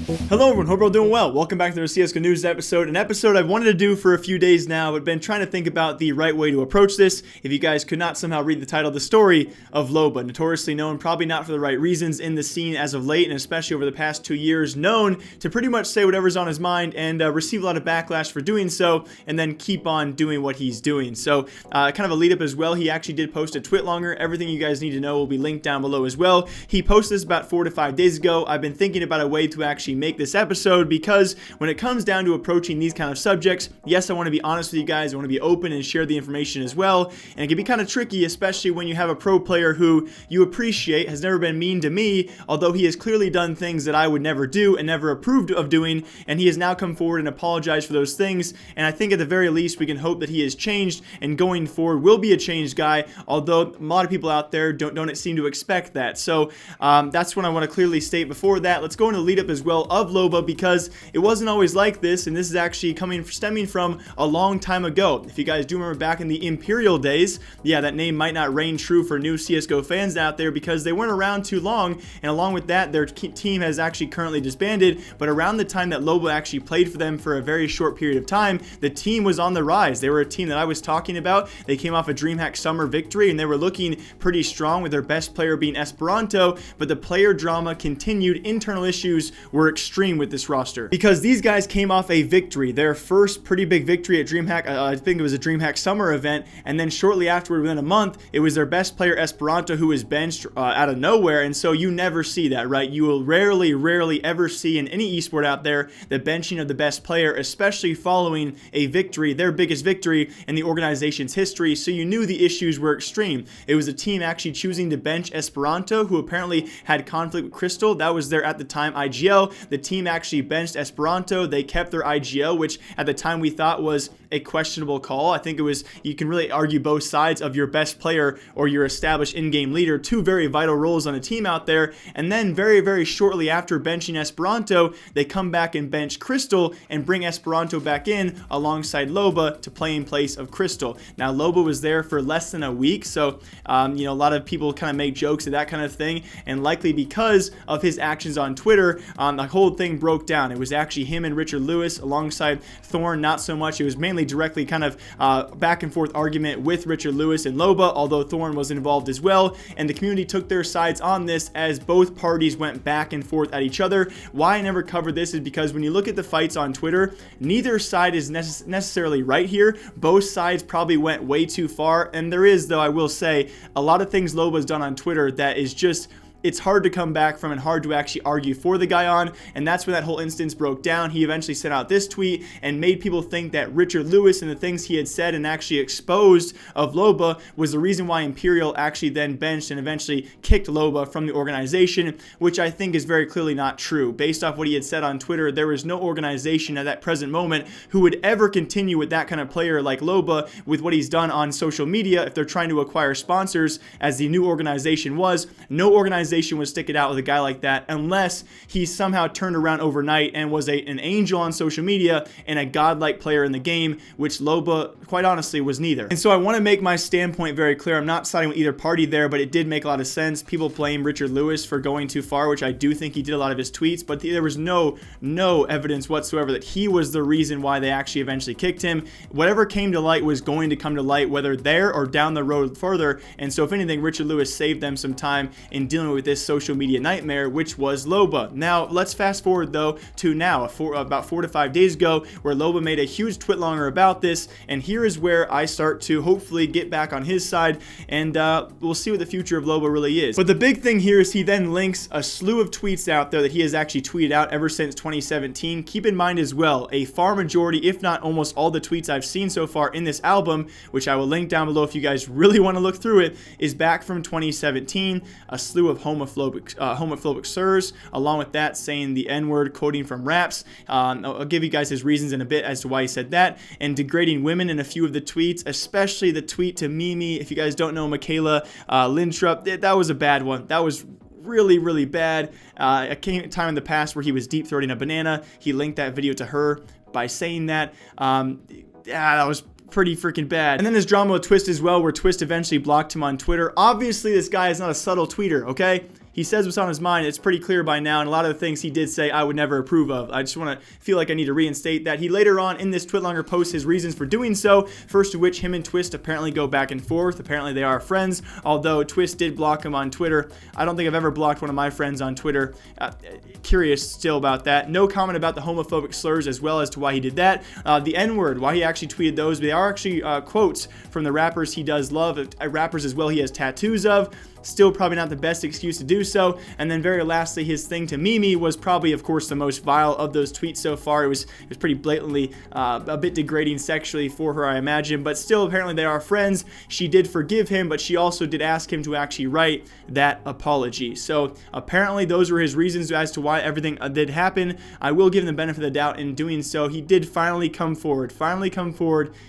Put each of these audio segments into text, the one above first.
Hello everyone, hope you're all doing well. Welcome back to the CSGO News episode, an episode I've wanted to do for a few days now, but been trying to think about the right way to approach this. If you guys could not somehow read the title, the story of Loba, notoriously known, probably not for the right reasons in the scene as of late, and especially over the past 2 years, known to pretty much say whatever's on his mind and receive a lot of backlash for doing so, and then keep on doing what he's doing. So kind of a lead up as well, he actually did post a twit longer. Everything you guys need to know will be linked down below as well. He posted this about 4 to 5 days ago. I've been thinking about a way to actually make this episode, because when it comes down to approaching these kind of subjects, yes, I want to be honest with you guys, I want to be open and share the information as well, and it can be kind of tricky, especially when you have a pro player who you appreciate, has never been mean to me, although he has clearly done things that I would never do and never approved of doing, and he has now come forward and apologized for those things, and I think at the very least we can hope that he has changed, and going forward will be a changed guy, although a lot of people out there don't seem to expect that. So that's what I want to clearly state. Before that, let's go into the lead up as well of Loba, because it wasn't always like this, and this is actually stemming from a long time ago. If you guys do remember back in the Imperial days, yeah, that name might not reign true for new CSGO fans out there because they weren't around too long, and along with that, their team has actually currently disbanded, but around the time that Loba actually played for them for a very short period of time, the team was on the rise. They were a team that I was talking about. They came off a DreamHack Summer victory, and they were looking pretty strong with their best player being Esperanto, but the player drama continued. Internal issues were extreme with this roster, because these guys came off a victory, their first pretty big victory at DreamHack. I think it was a DreamHack Summer event, and then shortly afterward, within a month, it was their best player Esperanto who was benched out of nowhere. And so you never see that, right? You will rarely ever see in any esport out there the benching of the best player, especially following a victory, their biggest victory in the organization's history. So you knew the issues were extreme. It was a team actually choosing to bench Esperanto, who apparently had conflict with Crystal. That was their, at the time, IGL. The team actually benched Esperanto. They kept their IGL, which at the time we thought was a questionable call. I think it was, you can really argue both sides of your best player or your established in-game leader, two very vital roles on a team out there. And then very shortly after benching Esperanto, they come back and bench Crystal and bring Esperanto back in alongside Loba to play in place of Crystal. Now Loba was there for less than a week, so a lot of people kind of make jokes of that kind of thing, and likely because of his actions on Twitter, the whole thing broke down. It was actually him and Richard Lewis alongside Thorn, not so much. It was mainly directly kind of back and forth argument with Richard Lewis and Loba, although Thorn was involved as well, and the community took their sides on this as both parties went back and forth at each other. Why I never covered this is because when you look at the fights on Twitter, neither side is necessarily right here. Both sides probably went way too far, and there is, though I will say, a lot of things Loba's done on Twitter that is just, it's hard to come back from and hard to actually argue for the guy on, and that's when that whole instance broke down. He eventually sent out this tweet and made people think that Richard Lewis and the things he had said and actually exposed of Loba was the reason why Imperial actually then benched and eventually kicked Loba from the organization, which I think is very clearly not true. Based off what he had said on Twitter, there was no organization at that present moment who would ever continue with that kind of player like Loba with what he's done on social media if they're trying to acquire sponsors, as the new organization was. No organization would stick it out with a guy like that unless he somehow turned around overnight and was an angel on social media and a godlike player in the game, which Loba, quite honestly, was neither. And so I want to make my standpoint very clear. I'm not siding with either party there, but it did make a lot of sense. People blame Richard Lewis for going too far, which I do think he did a lot of his tweets, but there was no evidence whatsoever that he was the reason why they actually eventually kicked him. Whatever came to light was going to come to light, whether there or down the road further. And so if anything, Richard Lewis saved them some time in dealing with this social media nightmare, which was Loba. Now let's fast forward though to now, about 4 to 5 days ago, where Loba made a huge twit longer about this, and here is where I start to hopefully get back on his side, and we'll see what the future of Loba really is. But the big thing here is he then links a slew of tweets out there that he has actually tweeted out ever since 2017. Keep in mind as well, a far majority, if not almost all the tweets I've seen so far in this album, which I will link down below if you guys really want to look through it, is back from 2017. A slew of homophobic slurs, along with that saying the N-word, quoting from raps. I'll give you guys his reasons in a bit as to why he said that, and degrading women in a few of the tweets, especially the tweet to Mimi. If you guys don't know Michaela Lindrup, that was a bad one. That was really bad. A time in the past where he was deep throating a banana. He linked that video to her by saying that. That was pretty freaking bad. And then there's drama with Twist as well, where Twist eventually blocked him on Twitter. Obviously, this guy is not a subtle tweeter, okay? he says what's on his mind. It's pretty clear by now, and a lot of the things he did say I would never approve of. I just want to feel like I need to reinstate that. He later on in this Twitlonger posts his reasons for doing so, first of which him and Twist apparently go back and forth. Apparently they are friends, although Twist did block him on Twitter. I don't think I've ever blocked one of my friends on Twitter. Curious still about that. No comment about the homophobic slurs as well as to why he did that. The N-word, why he actually tweeted those. They are actually quotes from the rappers he does love, rappers as well he has tattoos of. Still probably not the best excuse to do so. And then very lastly, his thing to Mimi was probably, of course, the most vile of those tweets so far. It was pretty blatantly a bit degrading sexually for her, I imagine. But still, apparently they are friends. She did forgive him, but she also did ask him to actually write that apology. So apparently those were his reasons as to why everything did happen. I will give him the benefit of the doubt in doing so. He did finally come forward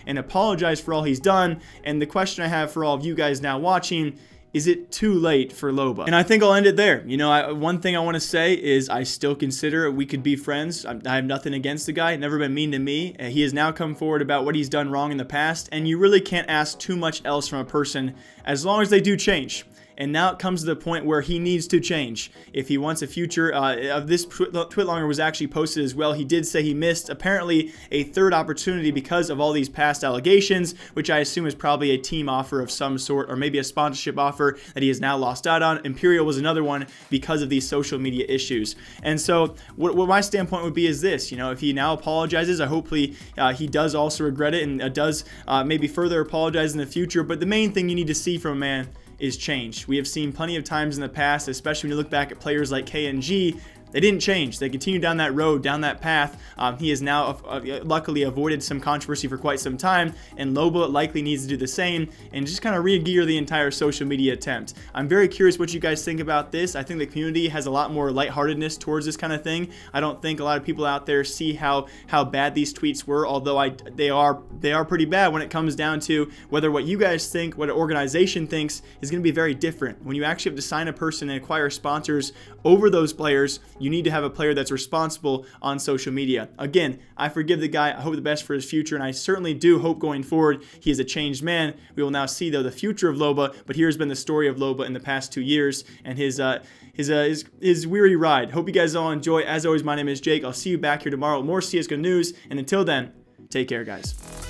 and apologize for all he's done. And the question I have for all of you guys now watching, is it too late for Loba? And I think I'll end it there. You know, one thing I want to say is I still consider we could be friends. I have nothing against the guy. Never been mean to me. He has now come forward about what he's done wrong in the past, and you really can't ask too much else from a person as long as they do change. And now it comes to the point where he needs to change. If he wants a future, of this Twitlonger was actually posted as well. He did say he missed apparently a third opportunity because of all these past allegations, which I assume is probably a team offer of some sort, or maybe a sponsorship offer that he has now lost out on. Imperial was another one because of these social media issues. And so what my standpoint would be is this, you know, if he now apologizes, hopefully he does also regret it and does maybe further apologize in the future. But the main thing you need to see from a man is change. We have seen plenty of times in the past, especially when you look back at players like KNG, they didn't change. They continued down that road, down that path. He has now luckily avoided some controversy for quite some time, and Loba likely needs to do the same and just kind of re-gear the entire social media attempt. I'm very curious what you guys think about this. I think the community has a lot more lightheartedness towards this kind of thing. I don't think a lot of people out there see how bad these tweets were, although they are pretty bad when it comes down to whether what you guys think, what an organization thinks is going to be very different. When you actually have to sign a person and acquire sponsors over those players, you need to have a player that's responsible on social media. Again, I forgive the guy. I hope the best for his future, and I certainly do hope going forward he is a changed man. We will now see, though, the future of Loba, but here's been the story of Loba in the past 2 years and his weary ride. Hope you guys all enjoy. As always, my name is Jake. I'll see you back here tomorrow with more CSGO news, and until then, take care, guys.